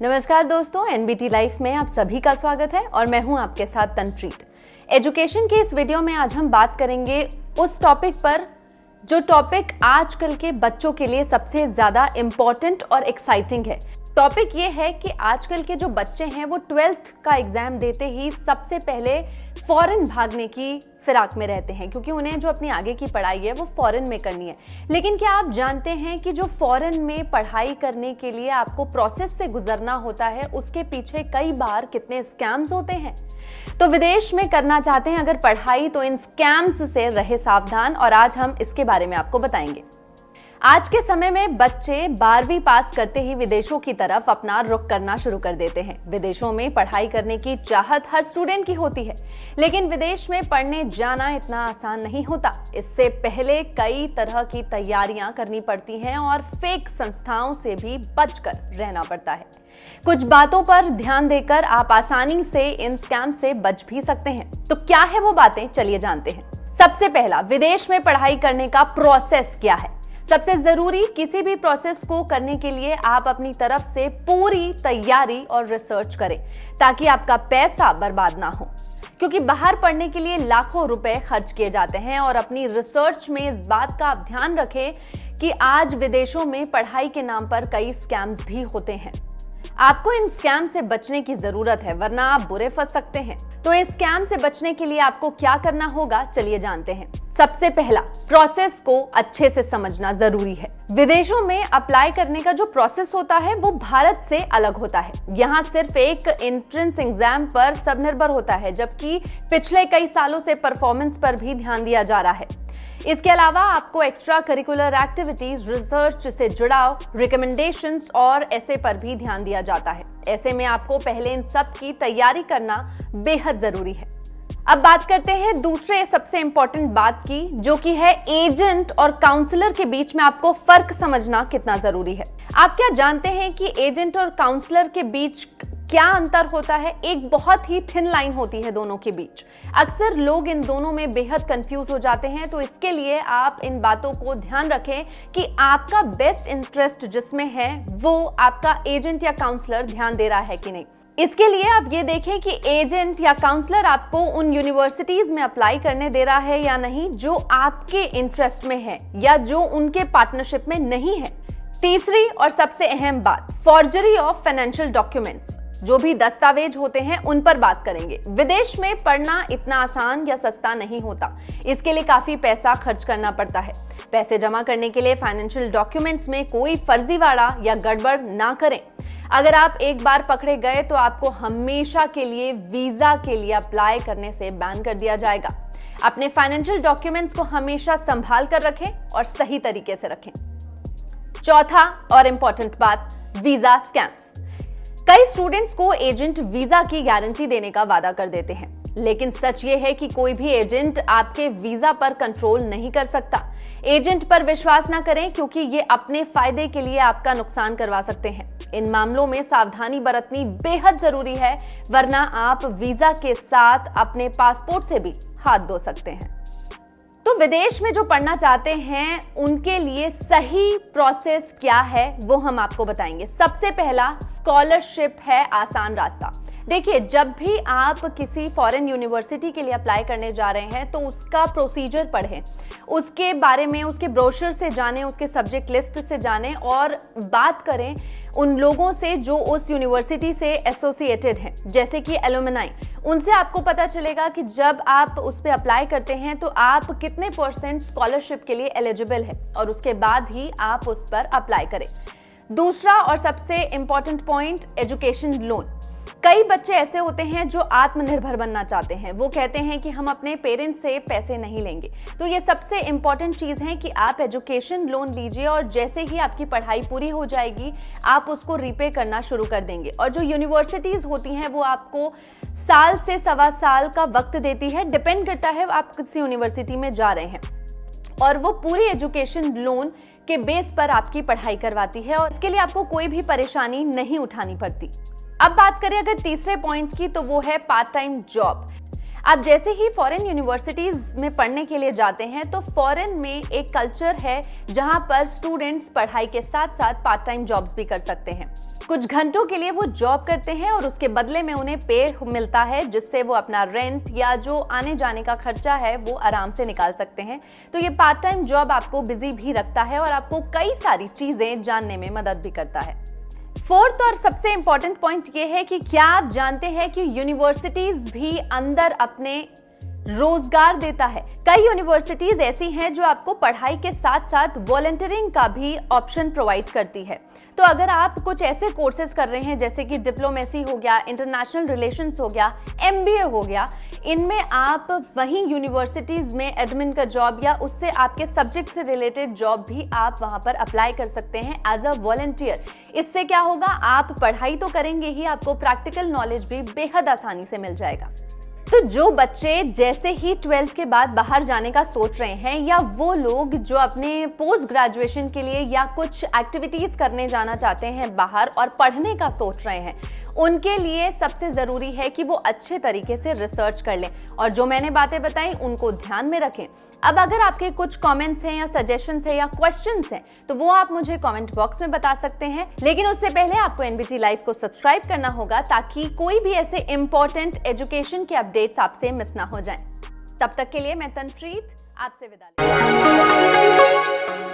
नमस्कार दोस्तों, NBT life में आप सभी का स्वागत है और मैं हूं आपके साथ तनप्रीत। एजुकेशन के इस वीडियो में आज हम बात करेंगे उस टॉपिक पर जो टॉपिक आजकल के बच्चों के लिए सबसे ज्यादा इम्पोर्टेंट और एक्साइटिंग है। टॉपिक ये है कि आजकल के जो बच्चे हैं वो 12th का एग्जाम देते ही सबसे पहले फॉरेन भागने की फिराक में रहते हैं, क्योंकि उन्हें जो अपनी आगे की पढ़ाई है वो फॉरेन में करनी है। लेकिन क्या आप जानते हैं कि जो फॉरेन में पढ़ाई करने के लिए आपको प्रोसेस से गुजरना होता है, उसके पीछे कई बार कितने स्कैम्स होते हैं। तो विदेश में करना चाहते हैं अगर पढ़ाई, तो इन स्कैम्स से रहे सावधान, और आज हम इसके बारे में आपको बताएंगे। आज के समय में बच्चे 12वीं पास करते ही विदेशों की तरफ अपना रुख करना शुरू कर देते हैं। विदेशों में पढ़ाई करने की चाहत हर स्टूडेंट की होती है, लेकिन विदेश में पढ़ने जाना इतना आसान नहीं होता। इससे पहले कई तरह की तैयारियां करनी पड़ती हैं और फेक संस्थाओं से भी बचकर रहना पड़ता है। कुछ बातों पर ध्यान देकर आप आसानी से इन स्कैम से बच भी सकते हैं। तो क्या है वो बातें, चलिए जानते हैं। सबसे पहला, विदेश में पढ़ाई करने का प्रोसेस क्या है। सबसे जरूरी, किसी भी प्रोसेस को करने के लिए आप अपनी तरफ से पूरी तैयारी और रिसर्च करें ताकि आपका पैसा बर्बाद ना हो, क्योंकि बाहर पढ़ने के लिए लाखों रुपए खर्च किए जाते हैं। और अपनी रिसर्च में इस बात का आप ध्यान रखें कि आज विदेशों में पढ़ाई के नाम पर कई स्कैम्स भी होते हैं। आपको इन स्कैम से बचने की जरूरत है, वरना आप बुरे फंस सकते हैं। तो इस स्कैम से बचने के लिए आपको क्या करना होगा, चलिए जानते हैं। सबसे पहला, प्रोसेस को अच्छे से समझना जरूरी है। विदेशों में अप्लाई करने का जो प्रोसेस होता है वो भारत से अलग होता है। यहाँ सिर्फ एक एंट्रेंस एग्जाम पर सब निर्भर होता है, जबकि पिछले कई सालों से परफॉर्मेंस पर भी ध्यान दिया जा रहा है। इसके अलावा आपको एक्स्ट्रा करिकुलर एक्टिविटीज, रिसर्च से जुड़ाव, रिकमेंडेशंस और ऐसे पर भी ध्यान दिया जाता है। ऐसे में आपको पहले इन सब की तैयारी करना बेहद जरूरी है। अब बात करते हैं दूसरे सबसे इंपॉर्टेंट बात की, जो कि है एजेंट और काउंसलर के बीच में आपको फर्क समझना कितना जरूरी है। आप क्या जानते हैं कि एजेंट और काउंसलर के बीच क्या अंतर होता है? एक बहुत ही थिन लाइन होती है दोनों के बीच। अक्सर लोग इन दोनों में बेहद कंफ्यूज हो जाते हैं, तो इसके लिए आप इन बातों को ध्यान रखें कि आपका बेस्ट इंटरेस्ट जिसमें है वो आपका एजेंट या काउंसलर ध्यान दे रहा है कि नहीं। इसके लिए आप ये देखें कि एजेंट या काउंसलर आपको उन यूनिवर्सिटीज में अप्लाई करने दे रहा है या नहीं जो आपके इंटरेस्ट में है या जो उनके पार्टनरशिप में नहीं है। तीसरी और सबसे अहम बात, फॉर्जरी ऑफ फाइनेंशियल डॉक्यूमेंट्स, जो भी दस्तावेज होते हैं उन पर बात करेंगे। विदेश में पढ़ना इतना आसान या सस्ता नहीं होता। इसके लिए काफी पैसा खर्च करना पड़ता है। पैसे जमा करने के लिए फाइनेंशियल डॉक्यूमेंट्स में कोई फर्जीवाड़ा या गड़बड़ ना करें। अगर आप एक बार पकड़े गए तो आपको हमेशा के लिए वीजा के लिए अप्लाई करने से बैन कर दिया जाएगा। अपने फाइनेंशियल डॉक्यूमेंट्स को हमेशा संभाल कर रखें और सही तरीके से रखें। चौथा और इंपॉर्टेंट बात, वीजा स्कैम्स। कई स्टूडेंट्स को एजेंट वीजा की गारंटी देने का वादा कर देते हैं, लेकिन सच ये है कि कोई भी एजेंट आपके वीजा पर कंट्रोल नहीं कर सकता। एजेंट पर विश्वास ना करें, क्योंकि ये अपने फायदे के लिए आपका नुकसान करवा सकते हैं। इन मामलों में सावधानी बरतनी बेहद जरूरी है, वरना आप वीजा के साथ अपने पासपोर्ट से भी हाथ धो सकते हैं। तो विदेश में जो पढ़ना चाहते हैं उनके लिए सही प्रोसेस क्या है वो हम आपको बताएंगे। सबसे पहला, स्कॉलरशिप है आसान रास्ता। देखिए, जब भी आप किसी फॉरेन यूनिवर्सिटी के लिए अप्लाई करने जा रहे हैं तो उसका प्रोसीजर पढ़ें, उसके बारे में, उसके ब्रोशर से जानें, उसके सब्जेक्ट लिस्ट से जानें और बात करें उन लोगों से जो उस यूनिवर्सिटी से एसोसिएटेड हैं, जैसे कि एलुमनाई। उनसे आपको पता चलेगा कि जब आप उस पर अप्लाई करते हैं तो आप कितने % स्कॉलरशिप के लिए एलिजिबल है, और उसके बाद ही आप उस पर अप्लाई करें। दूसरा और सबसे इंपॉर्टेंट पॉइंट, एजुकेशन लोन। कई बच्चे ऐसे होते हैं जो आत्मनिर्भर बनना चाहते हैं। वो कहते हैं कि हम अपने पेरेंट्स से पैसे नहीं लेंगे। तो ये सबसे इंपॉर्टेंट चीज़ है कि आप एजुकेशन लोन लीजिए, और जैसे ही आपकी पढ़ाई पूरी हो जाएगी आप उसको रीपे करना शुरू कर देंगे। और जो यूनिवर्सिटीज़ होती हैं वो आपको साल से सवा साल का वक्त देती है, डिपेंड करता है आप किस यूनिवर्सिटी में जा रहे हैं, और वो पूरी एजुकेशन लोन के बेस पर आपकी पढ़ाई करवाती है, और इसके लिए आपको कोई भी परेशानी नहीं उठानी पड़ती। अब बात करें अगर तीसरे पॉइंट की, तो वो है पार्ट टाइम जॉब। आप जैसे ही फॉरेन यूनिवर्सिटीज में पढ़ने के लिए जाते हैं तो फॉरेन में एक कल्चर है जहां पर स्टूडेंट्स पढ़ाई के साथ साथ पार्ट टाइम जॉब्स भी कर सकते हैं। कुछ घंटों के लिए वो जॉब करते हैं और उसके बदले में उन्हें पे मिलता है, जिससे वो अपना रेंट या जो आने जाने का खर्चा है वो आराम से निकाल सकते हैं। तो ये पार्ट टाइम जॉब आपको बिजी भी रखता है और आपको कई सारी चीजें जानने में मदद भी करता है। फोर्थ और सबसे इंपॉर्टेंट पॉइंट ये है कि क्या आप जानते हैं कि यूनिवर्सिटीज भी अंदर अपने रोजगार देता है। कई यूनिवर्सिटीज ऐसी हैं जो आपको पढ़ाई के साथ साथ वॉलंटियरिंग का भी ऑप्शन प्रोवाइड करती है। तो अगर आप कुछ ऐसे कोर्सेज कर रहे हैं जैसे कि डिप्लोमेसी हो गया, इंटरनेशनल रिलेशंस हो गया, MBA हो गया, इनमें आप वहीं यूनिवर्सिटीज में एडमिन का जॉब या उससे आपके सब्जेक्ट से रिलेटेड जॉब भी आप वहां पर अप्लाई कर सकते हैं एज अ वॉलंटियर। इससे क्या होगा, आप पढ़ाई तो करेंगे ही, आपको प्रैक्टिकल नॉलेज भी बेहद आसानी से मिल जाएगा। तो जो बच्चे जैसे ही 12th के बाद बाहर जाने का सोच रहे हैं या वो लोग जो अपने पोस्ट ग्रेजुएशन के लिए या कुछ एक्टिविटीज करने जाना चाहते हैं बाहर और पढ़ने का सोच रहे हैं, उनके लिए सबसे ज़रूरी है कि वो अच्छे तरीके से रिसर्च कर लें और जो मैंने बातें बताई उनको ध्यान में रखें। अब अगर आपके कुछ कमेंट्स हैं या सजेशंस हैं या क्वेश्चंस हैं तो वो आप मुझे कमेंट बॉक्स में बता सकते हैं, लेकिन उससे पहले आपको NBT लाइव को सब्सक्राइब करना होगा ताकि कोई भी ऐसे इंपॉर्टेंट एजुकेशन के अपडेट्स आपसे मिस ना हो जाएं। तब तक के लिए मैं तनप्रीत आपसे विदा लेती हूं।